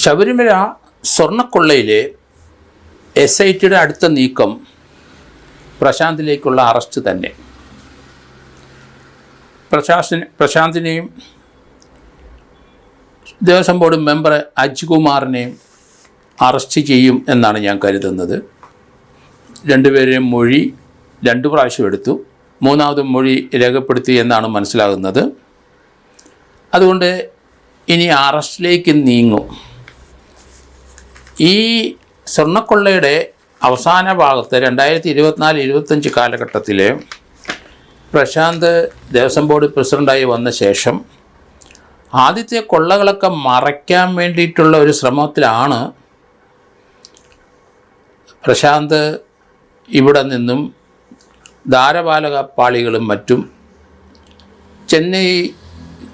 ശബരിമല സ്വർണ്ണക്കൊള്ളയിലെ SITയുടെ അടുത്ത നീക്കം പ്രശാന്തിലേക്കുള്ള അറസ്റ്റ് തന്നെ. പ്രശാന്തിനെയും ദേവസ്വം ബോർഡ് മെമ്പർ അജികുമാറിനെയും അറസ്റ്റ് ചെയ്യും എന്നാണ് ഞാൻ കരുതുന്നത്. രണ്ടുപേരെയും മൊഴി 2 പ്രാവശ്യം എടുത്തു. മൂന്നാമതും മൊഴി രേഖപ്പെടുത്തി എന്നാണ് മനസ്സിലാകുന്നത്. അതുകൊണ്ട് ഇനി അറസ്റ്റിലേക്ക് നീങ്ങും. ഈ സ്വർണ്ണക്കൊള്ളയുടെ അവസാന ഭാഗത്ത് 2024-25 കാലഘട്ടത്തിൽ പ്രശാന്ത് ദേവസ്വം ബോർഡ് പ്രസിഡൻ്റായി വന്ന ശേഷം ആദ്യത്തെ കൊള്ളകളൊക്കെ മറയ്ക്കാൻ വേണ്ടിയിട്ടുള്ള ഒരു ശ്രമത്തിലാണ് പ്രശാന്ത് ഇവിടെ നിന്നും ദ്വാരപാലക പാളികളും മറ്റും ചെന്നൈ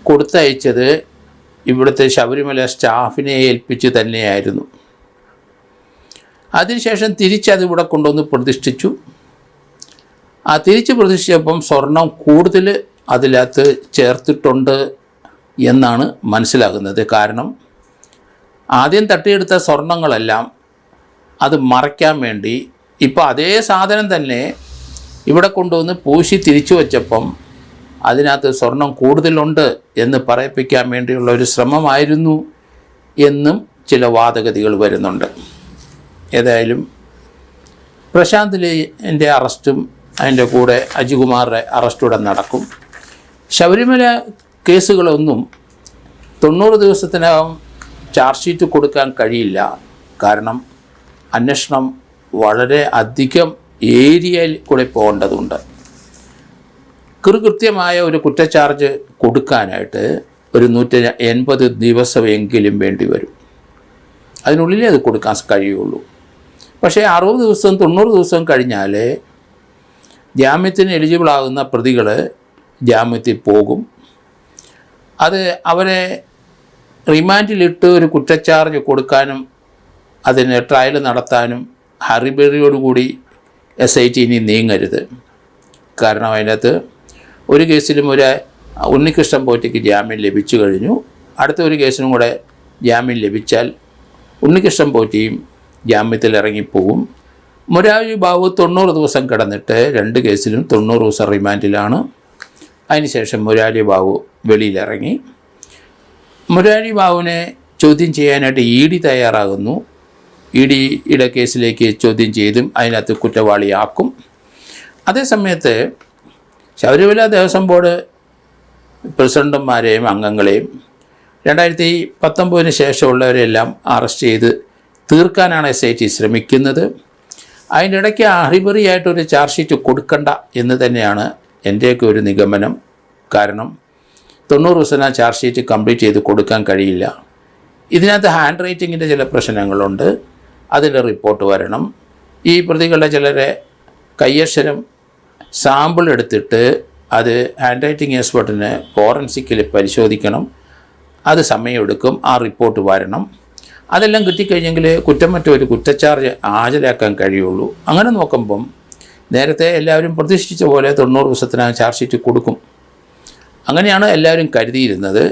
കൊടുത്തയച്ചത് ഇവിടുത്തെ ശബരിമല സ്റ്റാഫിനെ ഏൽപ്പിച്ച് തന്നെയായിരുന്നു. അതിനുശേഷം തിരിച്ചത് ഇവിടെ കൊണ്ടുവന്ന് പ്രതിഷ്ഠിച്ചു. ആ തിരിച്ച് പ്രതിഷ്ഠിച്ചപ്പം സ്വർണം കൂടുതൽ അതിനകത്ത് ചേർത്തിട്ടുണ്ട് എന്നാണ് മനസ്സിലാകുന്നത്. കാരണം ആദ്യം തട്ടിയെടുത്ത സ്വർണങ്ങളെല്ലാം അത് മറയ്ക്കാൻ വേണ്ടി ഇപ്പോൾ അതേ സാധനം തന്നെ ഇവിടെ കൊണ്ടുവന്ന് പൂശി തിരിച്ചു വച്ചപ്പം അതിനകത്ത് സ്വർണം കൂടുതലുണ്ട് എന്ന് പറയിപ്പിക്കാൻ വേണ്ടിയുള്ള ഒരു ശ്രമമായിരുന്നു എന്നും ചില വാദഗതികൾ വരുന്നുണ്ട്. ഏതായാലും പ്രശാന്തിൻ്റെ അറസ്റ്റും അതിൻ്റെ കൂടെ അജികുമാറിൻ്റെ അറസ്റ്റൂടെ നടക്കും. ശബരിമല കേസുകളൊന്നും 90 ദിവസത്തിനകം ചാർജ് ഷീറ്റ് കൊടുക്കാൻ കഴിയില്ല. കാരണം അന്വേഷണം വളരെ അധികം ഏരിയയിൽ കൂടെ പോകേണ്ടതുണ്ട്. കൃത്യമായ ഒരു കുറ്റച്ചാർജ് കൊടുക്കാനായിട്ട് ഒരു 180 ദിവസമെങ്കിലും വേണ്ടി വരും. അതിനുള്ളിലേ അത് കൊടുക്കാൻ കഴിയുള്ളൂ. പക്ഷേ 60 ദിവസം 90 ദിവസം കഴിഞ്ഞാൽ ജാമ്യത്തിന് എലിജിബിളാകുന്ന പ്രതികൾ ജാമ്യത്തിൽ പോകും. അത് അവരെ റിമാൻഡിലിട്ട് ഒരു കുറ്റച്ചാർജ് കൊടുക്കാനും അതിന് ട്രയൽ നടത്താനും ഹറിബറിയോടുകൂടി SIT ഇനി നീങ്ങരുത്. കാരണം അതിനകത്ത് ഒരു കേസിലും ഒരു ഉണ്ണികൃഷ്ണൻ പോറ്റിക്ക് ജാമ്യം ലഭിച്ചു കഴിഞ്ഞു. അടുത്ത ഒരു കേസിനും കൂടെ ജാമ്യം ലഭിച്ചാൽ ഉണ്ണികൃഷ്ണൻ പോറ്റിയും ജാമ്യത്തിൽ ഇറങ്ങിപ്പോവും. മുരാരി ബാബു 90 ദിവസം കിടന്നിട്ട് 2 കേസിലും 90 ദിവസം റിമാൻഡിലാണ്. അതിനുശേഷം മുരാരി ബാബു വെളിയിലിറങ്ങി. മുരാരി ബാബുവിനെ ചോദ്യം ചെയ്യാനായിട്ട് ED തയ്യാറാകുന്നു. EDയുടെ കേസിലേക്ക് ചോദ്യം ചെയ്തും അതിനകത്ത് കുറ്റവാളിയാക്കും. അതേസമയത്ത് ശബരിമല ദേവസ്വം ബോർഡ് പ്രസിഡന്റുമാരെയും അംഗങ്ങളെയും 2019 ശേഷമുള്ളവരെല്ലാം അറസ്റ്റ് ചെയ്ത് തീർക്കാനാണ് SIT ശ്രമിക്കുന്നത്. അതിൻ്റെ ഇടയ്ക്ക് അഹിബറിയായിട്ടൊരു ചാർജ് ഷീറ്റ് കൊടുക്കണ്ട എന്ന് തന്നെയാണ് എൻ്റെയൊക്കെ ഒരു നിഗമനം. കാരണം 90 ദിവസം ചാർജ് ഷീറ്റ് കംപ്ലീറ്റ് ചെയ്ത് കൊടുക്കാൻ കഴിയില്ല. ഇതിനകത്ത് ഹാൻഡ് റൈറ്റിങ്ങിൻ്റെ ചില പ്രശ്നങ്ങളുണ്ട്. അതിൻ്റെ റിപ്പോർട്ട് വരണം. ഈ പ്രതികളുടെ ചിലരെ കയ്യക്ഷരം സാമ്പിൾ എടുത്തിട്ട് അത് ഹാൻഡ് റൈറ്റിംഗ് എക്സ്പെർട്ടിന് ഫോറൻസിക്കിൽ പരിശോധിക്കണം. അത് സമയമെടുക്കും. ആ റിപ്പോർട്ട് വരണം. അതെല്ലാം കിട്ടിക്കഴിഞ്ഞെങ്കിൽ കുറ്റമറ്റ ഒരു കുറ്റച്ചാർജ് ഹാജരാക്കാൻ കഴിയുള്ളൂ. അങ്ങനെ നോക്കുമ്പം നേരത്തെ എല്ലാവരും പ്രതീക്ഷിച്ച പോലെ 90 ദിവസത്തിനകം ചാർജ് ഷീറ്റ് കൊടുക്കും. അങ്ങനെയാണ് എല്ലാവരും കരുതിയിരുന്നത്.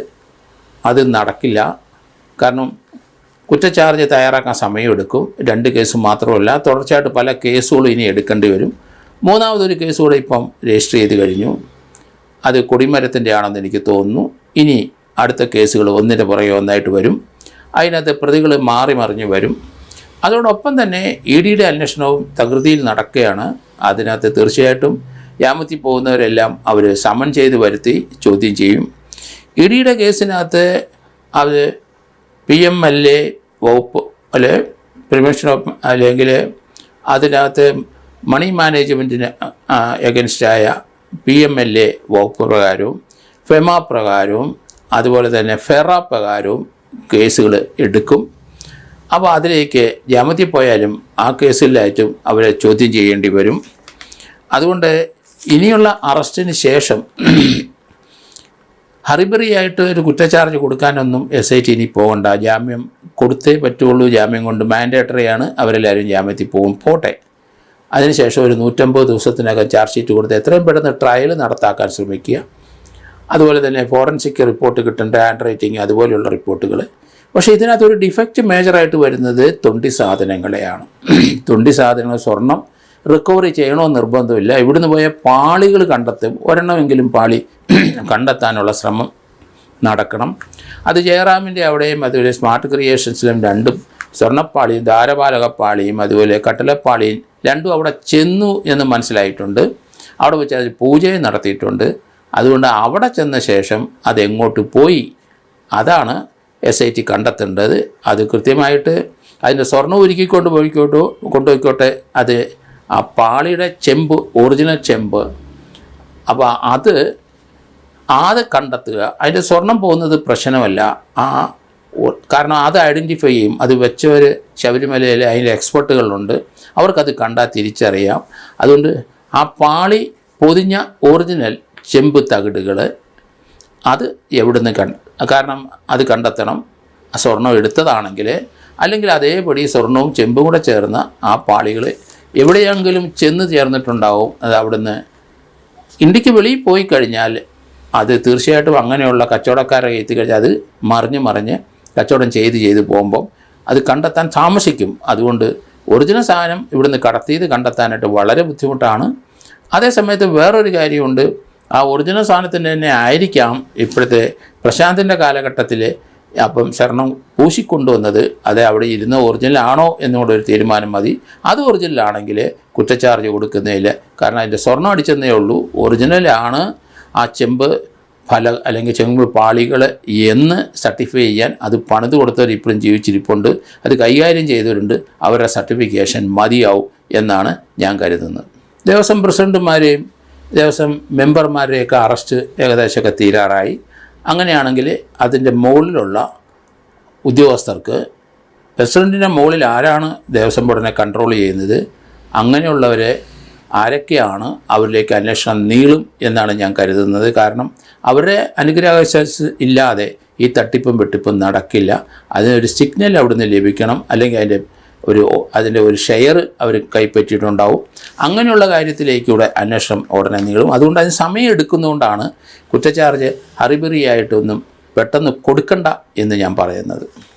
അത് നടക്കില്ല. കാരണം കുറ്റച്ചാർജ് തയ്യാറാക്കാൻ സമയമെടുക്കും. 2 കേസ് മാത്രമല്ല, തുടർച്ചയായിട്ട് പല കേസുകളും ഇനി എടുക്കേണ്ടി വരും. മൂന്നാമതൊരു കേസ് കൂടെ ഇപ്പം രജിസ്റ്റർ ചെയ്ത് കഴിഞ്ഞു. അത് കൊടിമരത്തിൻ്റെ ആണെന്ന് എനിക്ക് തോന്നുന്നു. ഇനി അടുത്ത കേസുകൾ ഒന്നിന് പുറകെ ഒന്നായിട്ട് വരും. അതിനകത്ത് പ്രതികൾ മാറി മറിഞ്ഞ് വരും. അതോടൊപ്പം തന്നെ EDയുടെ അന്വേഷണവും തകൃതിയിൽ നടക്കുകയാണ്. അതിനകത്ത് തീർച്ചയായിട്ടും ജാമ്യത്തിൽ പോകുന്നവരെല്ലാം അവർ സമൻ ചെയ്ത് വരുത്തി ചോദ്യം ചെയ്യും. EDയുടെ കേസിനകത്ത് അത് PMLA വകുപ്പ് അല്ലെ പ്രിവെൻഷൻ ഓഫ് അല്ലെങ്കിൽ അതിനകത്ത് മണി മാനേജ്മെൻറ്റിന് എഗൻസ്റ്റായ PMLA വകുപ്പ് പ്രകാരവും ഫെമ പ്രകാരവും അതുപോലെ തന്നെ ഫെറ പ്രകാരവും കേസുകൾ എടുക്കും. അപ്പോൾ അതിലേക്ക് ജാമ്യത്തിൽ പോയാലും ആ കേസിലായിട്ടും അവരെ ചോദ്യം ചെയ്യേണ്ടി വരും. അതുകൊണ്ട് ഇനിയുള്ള അറസ്റ്റിന് ശേഷം ഹറിബറിയായിട്ട് ഒരു കുറ്റച്ചാർജ് കൊടുക്കാനൊന്നും SIT ഇനി പോകണ്ട. ജാമ്യം കൊടുത്തേ പറ്റുള്ളൂ. ജാമ്യം കൊണ്ട് മാൻഡേറ്ററിയാണ്. അവരെല്ലാവരും ജാമ്യത്തിൽ പോകും. പോട്ടെ. അതിനുശേഷം ഒരു 150 ദിവസത്തിനകം ചാർജ് ഷീറ്റ് കൊടുത്ത് എത്രയും പെട്ടെന്ന് ട്രയൽ നടത്താക്കാൻ ശ്രമിക്കുക. അതുപോലെ തന്നെ ഫോറൻസിക് റിപ്പോർട്ട് കിട്ടേണ്ട ഹാൻഡ് റൈറ്റിംഗ് അതുപോലെയുള്ള റിപ്പോർട്ടുകൾ പക്ഷേ ഇതിനകത്തൊരു ഡിഫക്റ്റ് മേജറായിട്ട് വരുന്നത് തൊണ്ടി സാധനങ്ങളെയാണ്. തൊണ്ടി സാധനങ്ങൾ സ്വർണം റിക്കവറി ചെയ്യണമെന്ന് നിർബന്ധമില്ല. ഇവിടുന്ന് പോയ പാളികൾ കണ്ടെത്തും. ഒരെണ്ണമെങ്കിലും പാളി കണ്ടെത്താനുള്ള ശ്രമം നടക്കണം. അത് ജയറാമിൻ്റെ അവിടെയും അതുപോലെ സ്മാർട്ട് ക്രിയേഷൻസിലും രണ്ടും സ്വർണ്ണപ്പാളിയും ധാരപാലകപ്പാളിയും അതുപോലെ കട്ടലപ്പാളിയും രണ്ടും അവിടെ ചെന്നു എന്ന് മനസ്സിലായിട്ടുണ്ട്. അവിടെ വെച്ച് അത് പൂജയും നടത്തിയിട്ടുണ്ട്. അതുകൊണ്ട് അവിടെ ചെന്ന ശേഷം അതെങ്ങോട്ട് പോയി, അതാണ് SIT കണ്ടെത്തേണ്ടത്. അത് കൃത്യമായിട്ട് അതിൻ്റെ സ്വർണ്ണം ഉരുക്കിക്കൊണ്ട് കൊണ്ടുപോയിക്കോട്ടെ, അത് ആ പാളിയുടെ ചെമ്പ്, ഒറിജിനൽ ചെമ്പ്, അപ്പോൾ അത് കണ്ടെത്തുക. അതിൻ്റെ സ്വർണം പോകുന്നത് പ്രശ്നമല്ല. കാരണം അത് ഐഡൻറ്റിഫൈ ചെയ്യും. അത് വെച്ചവർ ശബരിമലയിൽ അതിൻ്റെ എക്സ്പെർട്ടുകളുണ്ട്, അവർക്കത് കണ്ടാൽ തിരിച്ചറിയാം. അതുകൊണ്ട് ആ പാളി പൊതിഞ്ഞ ഒറിജിനൽ ചെമ്പ് തകിടുകൾ അത് എവിടുന്ന് കാരണം അത് കണ്ടെത്തണം. സ്വർണം എടുത്തതാണെങ്കിൽ, അല്ലെങ്കിൽ അതേപടി സ്വർണവും ചെമ്പും കൂടെ ചേർന്ന ആ പാളികൾ എവിടെയെങ്കിലും ചെന്ന് ചേർന്നിട്ടുണ്ടാവും. അത് അവിടുന്ന് ഇന്ത്യക്ക് വെളിയിൽ പോയി കഴിഞ്ഞാൽ അത് തീർച്ചയായിട്ടും അങ്ങനെയുള്ള കച്ചവടക്കാരെ എത്തിക്കഴിഞ്ഞാൽ അത് മറിഞ്ഞ് കച്ചവടം ചെയ്ത് പോകുമ്പം അത് കണ്ടെത്താൻ താമസിക്കും. അതുകൊണ്ട് ഒറിജിനൽ സാധനം ഇവിടുന്ന് കടത്തിയത് കണ്ടെത്താനായിട്ട് വളരെ ബുദ്ധിമുട്ടാണ്. അതേസമയത്ത് വേറൊരു കാര്യമുണ്ട്. ആ ഒറിജിനൽ സാധനത്തിൻ്റെ തന്നെ ആയിരിക്കാം ഇപ്പോഴത്തെ പ്രശാന്തിൻ്റെ കാലഘട്ടത്തിൽ അപ്പം സ്വർണം പൂശിക്കൊണ്ടുവന്നത്. അത് അവിടെ ഇരുന്ന് ഒറിജിനൽ ആണോ എന്നുകൂടെ ഒരു തീരുമാനം മതി. അത് ഒറിജിനലാണെങ്കിൽ കുറ്റച്ചാർജ് കൊടുക്കുന്നതിൽ, കാരണം അതിൻ്റെ സ്വർണം അടിച്ചെന്നേ ഉള്ളൂ. ഒറിജിനലാണ് ആ ചെമ്പ് അല്ലെങ്കിൽ ചെമ്പ് പാളികൾ എന്ന് സർട്ടിഫൈ ചെയ്യാൻ അത് പണിത് കൊടുത്തവർ ഇപ്പോഴും ജീവിച്ചിരിപ്പുണ്ട്. അത് കൈകാര്യം ചെയ്തവരുണ്ട്. അവരുടെ സർട്ടിഫിക്കേഷൻ മതിയാവും എന്നാണ് ഞാൻ കരുതുന്നത്. ദേവസ്വം പ്രസിഡന്റുമാരെയും ദേവസ്വം മെമ്പർമാരെയൊക്കെ അറസ്റ്റ് ഏകദേശമൊക്കെ തീരാറായി. അങ്ങനെയാണെങ്കിൽ അതിൻ്റെ മുകളിലുള്ള ഉദ്യോഗസ്ഥർക്ക്, പ്രസിഡൻറ്റിൻ്റെ മുകളിൽ ആരാണ് ദേവസ്വം ബോർഡിനെ കൺട്രോൾ ചെയ്യുന്നത്, അങ്ങനെയുള്ളവരെ ആരൊക്കെയാണ്, അവരിലേക്ക് അന്വേഷണം നീളും എന്നാണ് ഞാൻ കരുതുന്നത്. കാരണം അവരുടെ അനുഗ്രഹാശാസ് ഇല്ലാതെ ഈ തട്ടിപ്പും വെട്ടിപ്പും നടക്കില്ല. അതിനൊരു സിഗ്നൽ അവിടുന്ന് ലഭിക്കണം, അല്ലെങ്കിൽ അതിൻ്റെ ഒരു ഷെയർ അവർ കൈപ്പറ്റിയിട്ടുണ്ടാവും. അങ്ങനെയുള്ള കാര്യത്തിലേക്കൂടെ അന്വേഷണം ഉടനെ നീളും. അതുകൊണ്ട് അതിന് സമയം എടുക്കുന്നതുകൊണ്ടാണ് കുറ്റച്ചാർജ് ഹറിബറിയായിട്ടൊന്നും പെട്ടെന്ന് കൊടുക്കണ്ട എന്ന് ഞാൻ പറയുന്നത്.